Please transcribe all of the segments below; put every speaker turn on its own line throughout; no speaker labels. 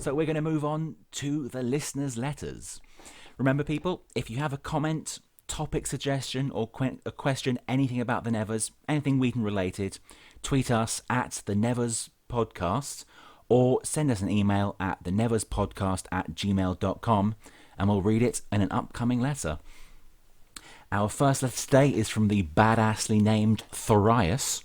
So we're going to move on to the listeners' letters. Remember, people, if you have a comment, topic suggestion, or a question, anything about the Nevers, anything Whedon related, tweet us at theneverspodcast or send us an email at theneverspodcast@gmail.com and we'll read it in an upcoming letter. Our first letter today is from the badassly named Thorius.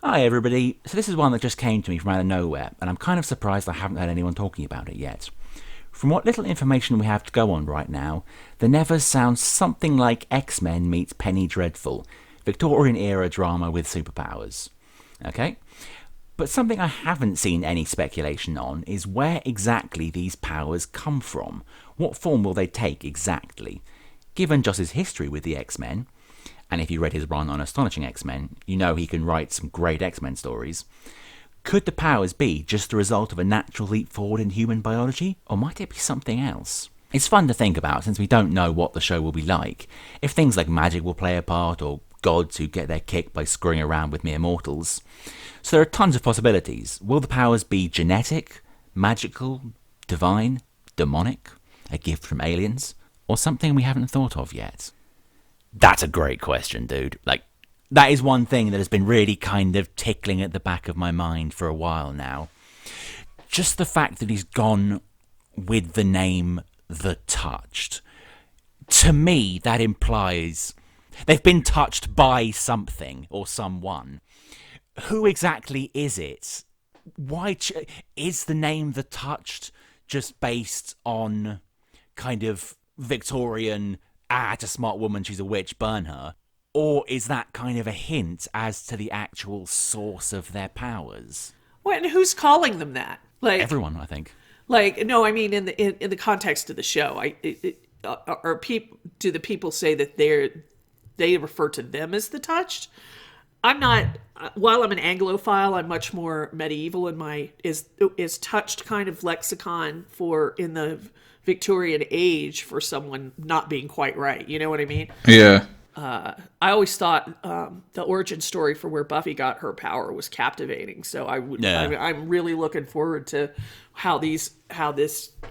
Hi everybody, so this is one that just came to me from out of nowhere, and I'm kind of surprised I haven't had anyone talking about it yet. From what little information we have to go on right now, the Nevers sounds something like X-Men meets Penny Dreadful, Victorian-era drama with superpowers. Okay? But something I haven't seen any speculation on is where exactly these powers come from. What form will they take exactly? Given Joss's history with the X-Men, and if you read his run on Astonishing X-Men, you know he can write some great X-Men stories. Could the powers be just the result of a natural leap forward in human biology, or might it be something else? It's fun to think about since we don't know what the show will be like, if things like magic will play a part, or gods who get their kick by screwing around with mere mortals. So there are tons of possibilities. Will the powers be genetic, magical, divine, demonic, a gift from aliens, or something we haven't thought of yet? That's a great question, dude. That is one thing that has been really kind of tickling at the back of my mind for a while now. Just the fact that he's gone with the name The Touched. To me, that implies they've been touched by something or someone. Who exactly is it? Why is the name The Touched just based on kind of Victorian, it's a smart woman, she's a witch, burn her? Or is that kind of a hint as to the actual source of their powers?
Well, and who's calling them that?
Everyone, I think.
No, I mean in the context of the show, do the people say that they refer to them as the Touched? I'm not. While I'm an Anglophile, I'm much more medieval in my is touched kind of lexicon for in the Victorian age for someone not being quite right. You know what I mean?
Yeah.
I always thought the origin story for where Buffy got her power was captivating. So I'm really looking forward to how this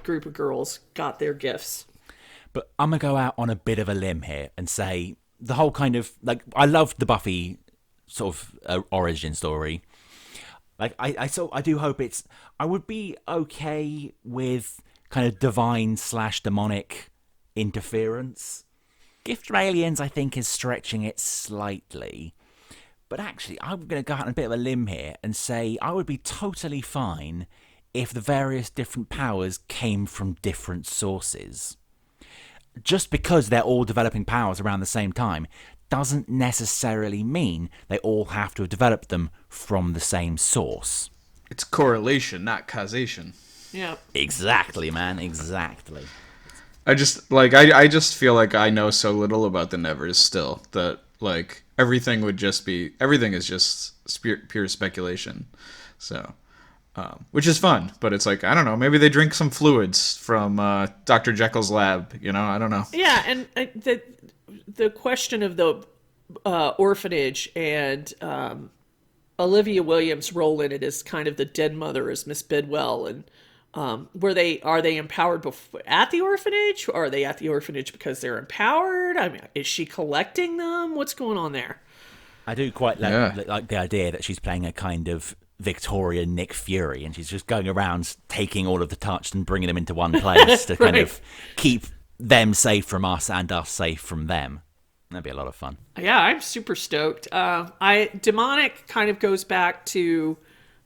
group of girls got their gifts.
But I'm gonna go out on a bit of a limb here and say the whole kind of I loved the Buffy sort of origin story. I do hope I would be okay with kind of divine / demonic interference. Gift from aliens, I think, is stretching it slightly. But actually, I'm going to go out on a bit of a limb here and say I would be totally fine if the various different powers came from different sources. Just because they're all developing powers around the same time doesn't necessarily mean they all have to have developed them from the same source.
It's correlation, not causation.
Yeah.
Exactly, man. Exactly.
I just feel like I know so little about the Nevers still that everything is just pure speculation. So, which is fun, but it's I don't know, maybe they drink some fluids from Dr. Jekyll's lab, I don't know.
Yeah, and the question of the orphanage and Olivia Williams' role in it as kind of the dead mother as Miss Bidwell, and are they empowered at the orphanage, or are they at the orphanage because they're empowered? I mean, is she collecting them? What's going on there?
I do quite like the idea that she's playing a kind of Victorian Nick Fury, and she's just going around taking all of the touched and bringing them into one place to kind of keep them safe from us and us safe from them. That'd be a lot of fun.
Yeah, I'm super stoked. Demonic kind of goes back to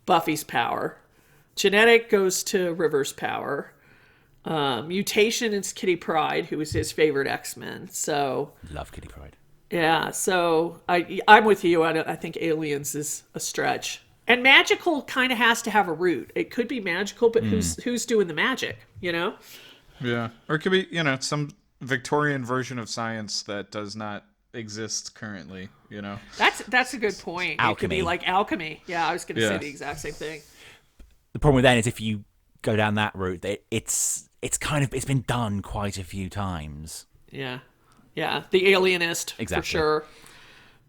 Buffy's power. Genetic goes to River's power. Mutation is Kitty Pryde, who was his favorite X-Men. So
love Kitty Pryde.
Yeah, so I'm with you. I think aliens is a stretch. And magical kind of has to have a root. It could be magical, but who's doing the magic,
Yeah. Or it could be, some Victorian version of science that does not exist currently,
That's a good point.
Alchemy.
It could be like alchemy. Yeah, I was going to say the exact same thing.
The problem with that is if you go down that route, it's been done quite a few times.
Yeah. Yeah, the alienist,
exactly.
For sure.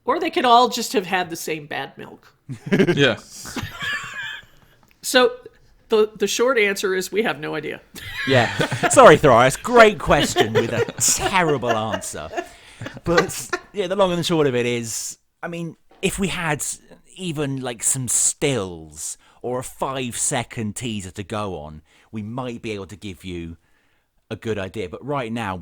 Or they could all just have had the same bad milk.
Yeah.
So the short answer is we have no idea.
Yeah. Sorry, Thrice. Great question with a terrible answer. But yeah, the long and the short of it is, I mean, if we had even like some stills or a 5-second teaser to go on, we might be able to give you a good idea. But right now,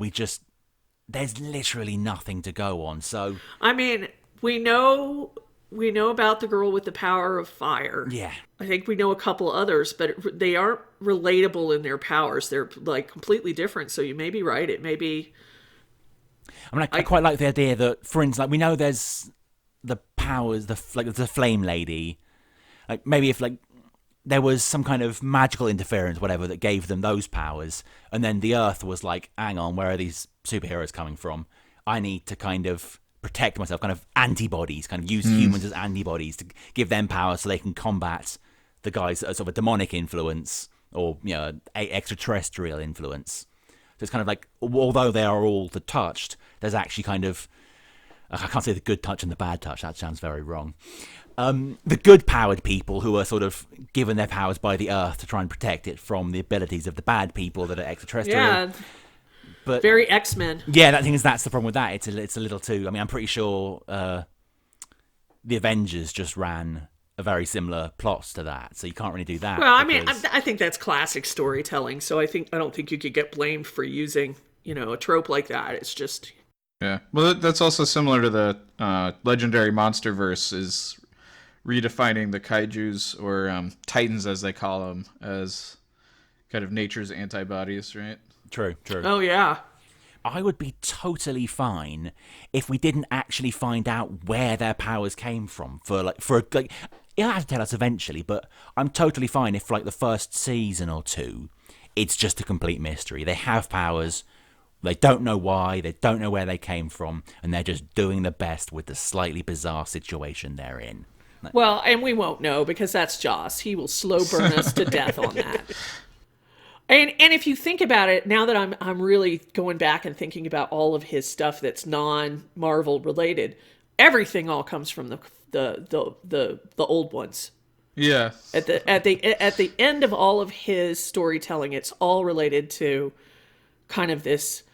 there's literally nothing to go on. So
I mean, we know about the girl with the power of fire.
yeah.
I think we know a couple others, but they aren't relatable in their powers. They're like completely different. So you may be right. It may be.
I mean, I quite like the idea that, for instance, like we know there's the powers, the flame lady. Like maybe if like there was some kind of magical interference, whatever, that gave them those powers, and then the Earth was like, hang on, where are these superheroes coming from? I need to kind of protect myself, kind of antibodies, kind of use humans as antibodies to give them power so they can combat the guys that are sort of a demonic influence or, you know, a extraterrestrial influence. So it's kind of like, although they are all the touched, there's actually kind of, I can't say the good touch and the bad touch, that sounds very wrong. The good powered people who are sort of given their powers by the Earth to try and protect it from the abilities of the bad people that are extraterrestrial.
Yeah.
But
very X-Men.
yeah, that's the problem with that. It's a little too. I mean, I'm pretty sure the Avengers just ran a very similar plot to that, so you can't really do that.
Well, I mean, I think that's classic storytelling. So I don't think you could get blamed for using, you know, a trope like that. It's just
Yeah. Well, that's also similar to the legendary Monsterverse is redefining the kaijus or titans as they call them as kind of nature's antibodies, right?
True.
oh yeah.
I would be totally fine if we didn't actually find out where their powers came from. It'll have to tell us eventually, but I'm totally fine if, like, the first season or two, it's just a complete mystery. They have powers, they don't know why, they don't know where they came from, and they're just doing the best with the slightly bizarre situation they're in.
Well, and we won't know because that's Joss. He will slow burn us to death on that. And if you think about it, now that I'm really going back and thinking about all of his stuff that's non-Marvel related, everything all comes from the old ones.
Yeah.
At the end of all of his storytelling, it's all related to kind of this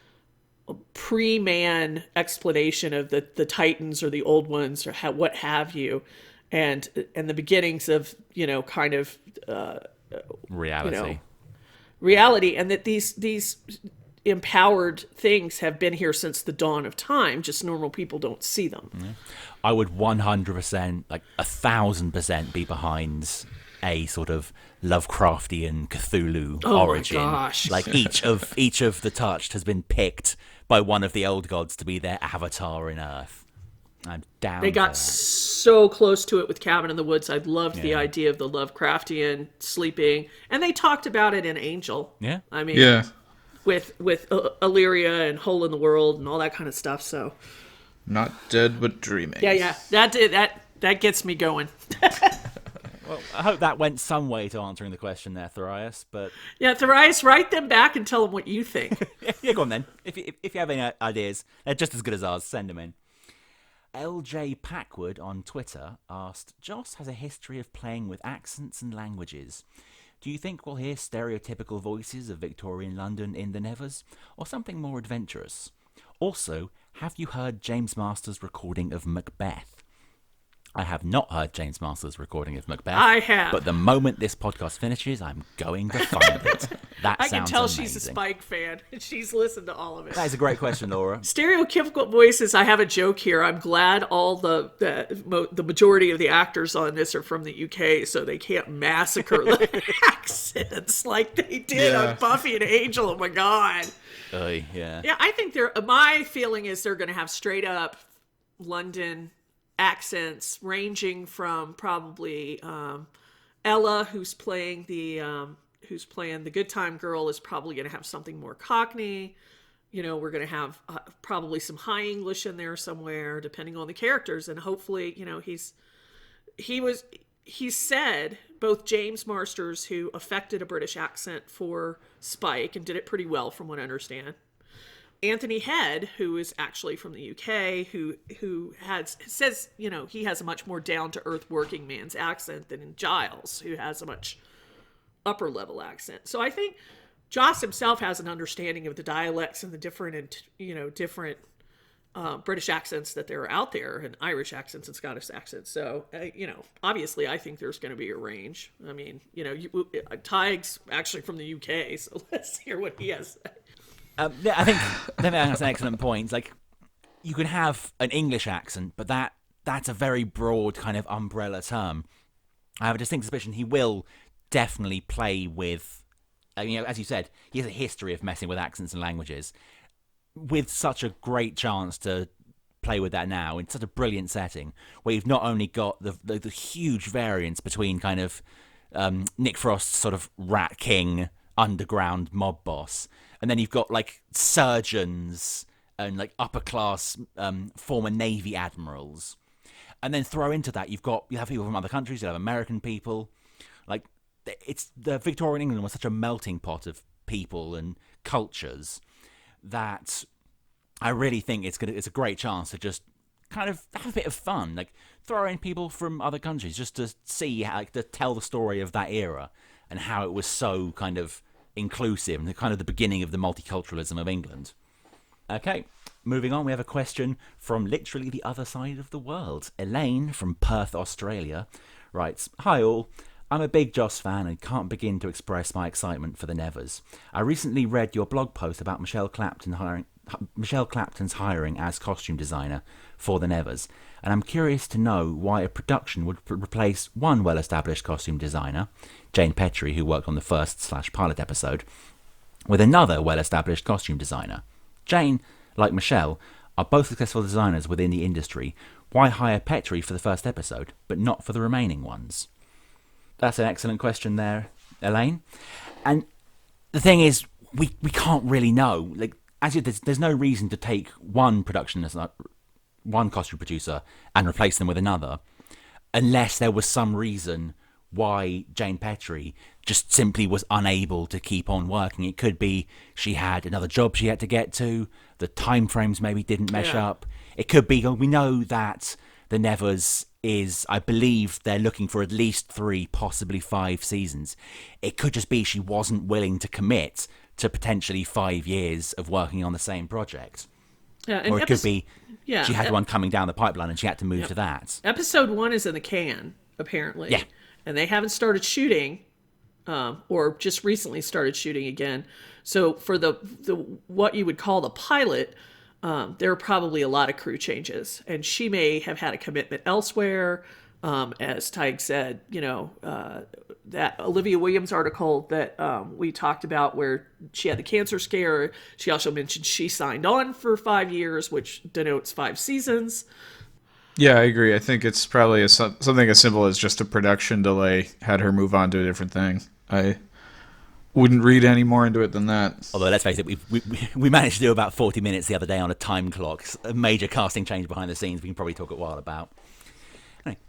pre-man explanation of the Titans or the old ones or what have you, and the beginnings of, you know, kind of
Reality.
You know, reality, and that these empowered things have been here since the dawn of time, just normal people don't see them.
Yeah. I would 100%, like 1,000% be behind a sort of Lovecraftian Cthulhu origin.
Oh my gosh.
Like each of the touched has been picked by one of the old gods to be their avatar in Earth. I'm down.
They got
for that.
so close to it with Cabin in the Woods. I loved the idea of the Lovecraftian sleeping, and they talked about it in Angel.
Yeah.
I mean,
Yeah.
with Illyria and Hole in the World and all that kind of stuff. So
Not dead but dreaming.
yeah, that gets me going.
Well, I hope that went some way to answering the question there, Thrias. But
Yeah, Thrice, write them back and tell them what you think.
yeah, go on then. If you have any ideas, they're just as good as ours. Send them in. LJ Packwood on Twitter asked, Joss has a history of playing with accents and languages. Do you think we'll hear stereotypical voices of Victorian London in The Nevers, or something more adventurous? Also, have you heard James Marsters' recording of Macbeth? I have not heard James Marsters' recording of Macbeth.
I have.
But the moment this podcast finishes, I'm going to find it. That
I
sounds
can tell
amazing.
she's a Spike fan. She's listened to all of it.
That is a great question, Laura.
Stereotypical voices. I have a joke here. I'm glad all the majority of the actors on this are from the UK, so they can't massacre the accents like they did on Buffy and Angel. Oh my god.
Yeah.
Yeah, I think my feeling is they're going to have straight up London accents, ranging from probably Ella, who's playing the good time girl, is probably going to have something more Cockney. You know, we're going to have probably some high English in there somewhere, depending on the characters, and hopefully, you know, he said, both James Marsters, who affected a British accent for Spike and did it pretty well from what I understand, Anthony Head, who is actually from the UK, who says, you know, he has a much more down to earth working man's accent than Giles, who has a much upper level accent. So I think Joss himself has an understanding of the dialects and the different British accents that there are out there, and Irish accents and Scottish accents. So, obviously, I think there's going to be a range. I mean, Tig's actually from the UK, so let's hear what he has to say.
I think that's an excellent point. Like, you can have an English accent, but that's a very broad kind of umbrella term. I have a distinct suspicion he will definitely play with, as you said, he has a history of messing with accents and languages. With such a great chance to play with that now in such a brilliant setting, where you've not only got the huge variance between kind of Nick Frost's sort of Rat King underground mob boss, and then you've got like surgeons and like upper class former Navy admirals, and then throw into that you have people from other countries, you have American people, like it's the Victorian England was such a melting pot of people and cultures that I really think it's a great chance to just kind of have a bit of fun, like throw in people from other countries just to see how, to tell the story of that era and how it was so kind of inclusive and kind of the beginning of the multiculturalism of England. Okay, moving on, we have a question from literally the other side of the world. Elaine from Perth, Australia writes, "Hi all. I'm a big Joss fan and can't begin to express my excitement for the Nevers. I recently read your blog post about Michelle Clapton's hiring as costume designer for the Nevers, and I'm curious to know why a production would replace one well-established costume designer, Jane Petrie, who worked on the first/pilot episode, with another well-established costume designer. Jane, like Michelle, are both successful designers within the industry. Why hire Petrie for the first episode, but not for the remaining ones?" That's an excellent question there, Elaine. And the thing is, we can't really know. Like, there's no reason to take one costume producer and replace them with another, unless there was some reason why Jane Petrie just simply was unable to keep on working. It could be she had another job she had to get to, the time frames maybe didn't mesh up. It could be, we know that the Nevers is, I believe they're looking for at least 3, possibly 5 seasons. It could just be she wasn't willing to commit to potentially 5 years of working on the same project.
Yeah,
or it could be she had one coming down the pipeline and she had to move to that.
Episode 1 is in the can, apparently.
Yeah.
And they haven't started shooting, or just recently started shooting again. So for the what you would call the pilot, there are probably a lot of crew changes, and she may have had a commitment elsewhere. As Tig said, that Olivia Williams article that we talked about where she had the cancer scare, she also mentioned she signed on for 5 years, which denotes 5 seasons.
Yeah, I agree. I think it's probably something as simple as just a production delay had her move on to a different thing. I wouldn't read any more into it than that.
Although, let's face it, we managed to do about 40 minutes the other day on a time clock. A major casting change behind the scenes we can probably talk a while about. Anyway,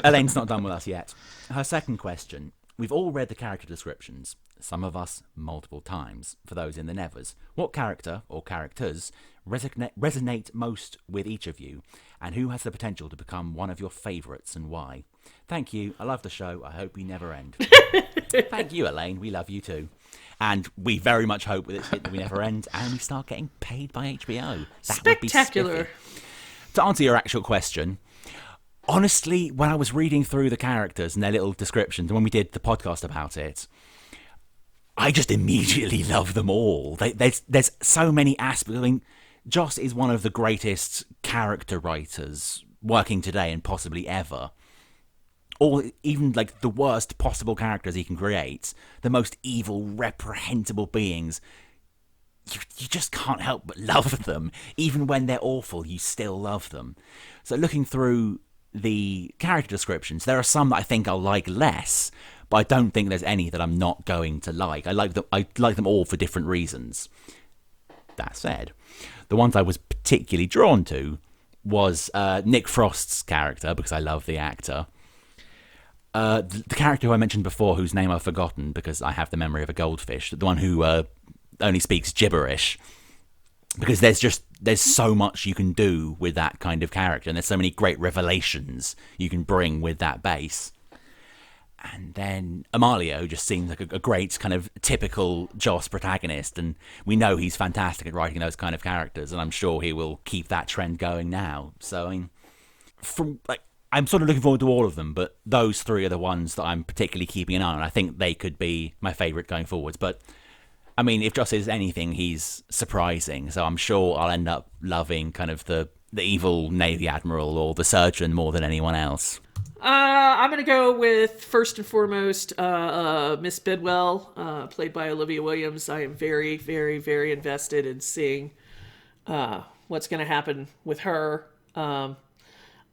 Elaine's not done with us yet. Her second question. We've all read the character descriptions, some of us multiple times, for those in the Nevers. What character or characters resonate most with each of you, and who has the potential to become one of your favourites and why? Thank you. I love the show. I hope we never end. Thank you, Elaine. We love you too. And we very much hope that we never end and we start getting paid by HBO. That
Spectacular.
Would be spiffy. To answer your actual question, honestly, when I was reading through the characters and their little descriptions, and when we did the podcast about it, I just immediately love them all. There's so many aspects. I mean, Joss is one of the greatest character writers working today and possibly ever. Or even like the worst possible characters he can create, the most evil, reprehensible beings, you just can't help but love them. Even when they're awful, you still love them. So looking through the character descriptions, there are some that I think I'll like less, but I don't think there's any that I'm not going to like. I like them all for different reasons. That said, the ones I was particularly drawn to was Nick Frost's character, because I love the actor. The character who I mentioned before, whose name I've forgotten because I have the memory of a goldfish, the one who only speaks gibberish, because there's so much you can do with that kind of character, and there's so many great revelations you can bring with that base. And then Amalio just seems like a great kind of typical Joss protagonist, and we know he's fantastic at writing those kind of characters, and I'm sure he will keep that trend going now. So I mean, I'm sort of looking forward to all of them, but those three are the ones that I'm particularly keeping an eye on. I think they could be my favourite going forwards. But I mean, if Joss is anything, he's surprising. So I'm sure I'll end up loving kind of the evil Navy Admiral or the surgeon more than anyone else.
I'm going to go with, first and foremost, Miss Bidwell, played by Olivia Williams. I am very, very, very invested in seeing what's going to happen with her.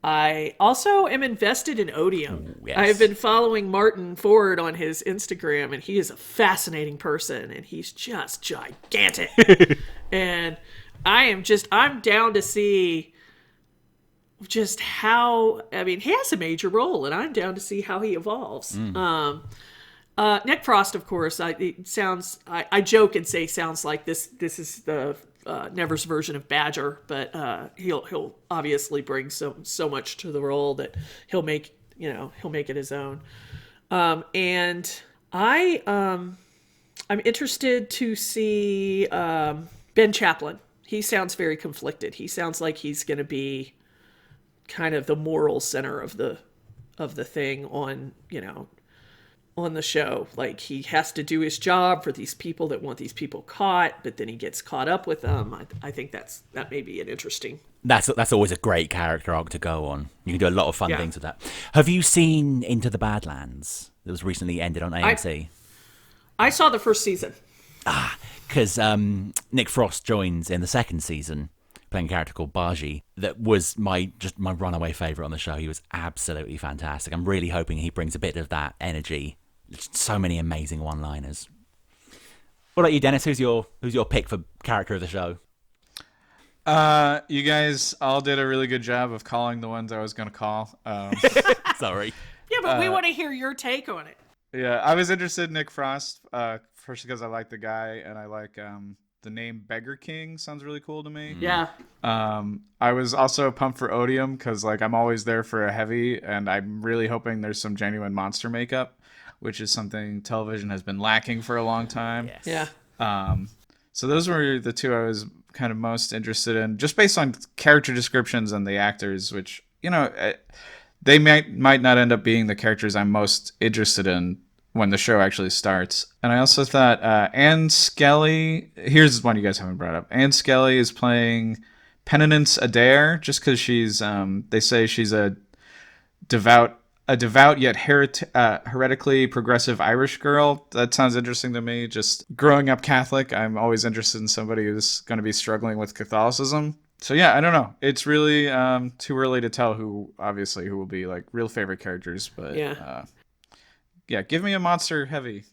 I also am invested in Odium.
Ooh, yes.
I have been following Martin Ford on his Instagram, and he is a fascinating person, and he's just gigantic. And I'm down to see just how, I mean, he has a major role, and I'm down to see how he evolves. Nick Frost, of course, I joke and say sounds like this is the Never's version of Badger, but he'll obviously bring so much to the role that he'll make it his own. And I'm interested to see Ben Chaplin. He sounds very conflicted. He sounds like he's going to be kind of the moral center of the thing on the show. Like, he has to do his job for these people that want these people caught, but then he gets caught up with them. I think that may be an interesting.
That's always a great character arc to go on. You can do a lot of fun things with that. Have you seen Into the Badlands? That was recently ended on AMC.
I saw the first season.
Because Nick Frost joins in the second season, playing a character called Baji. That was my runaway favourite on the show. He was absolutely fantastic. I'm really hoping he brings a bit of that energy. So many amazing one-liners. What about you, Dennis? Who's your pick for character of the show?
You guys all did a really good job of calling the ones I was going to call.
Sorry.
Yeah, but we want to hear your take on it.
Yeah, I was interested in Nick Frost, first because I like the guy, and I like the name Beggar King sounds really cool to me.
Yeah.
I was also pumped for Odium because I'm always there for a heavy, and I'm really hoping there's some genuine monster makeup, which is something television has been lacking for a long time.
Yes.
Yeah.
So those were the two I was kind of most interested in, just based on character descriptions and the actors, which, they might not end up being the characters I'm most interested in when the show actually starts. And I also thought Anne Skelly, here's one you guys haven't brought up. Anne Skelly is playing Penitence Adair, just because she's, they say she's a devout yet heretically progressive Irish girl. That sounds interesting to me. Just growing up Catholic, I'm always interested in somebody who's going to be struggling with Catholicism. So yeah, I don't know. It's really too early to tell who will be like real favorite characters. But yeah, give me a monster heavy,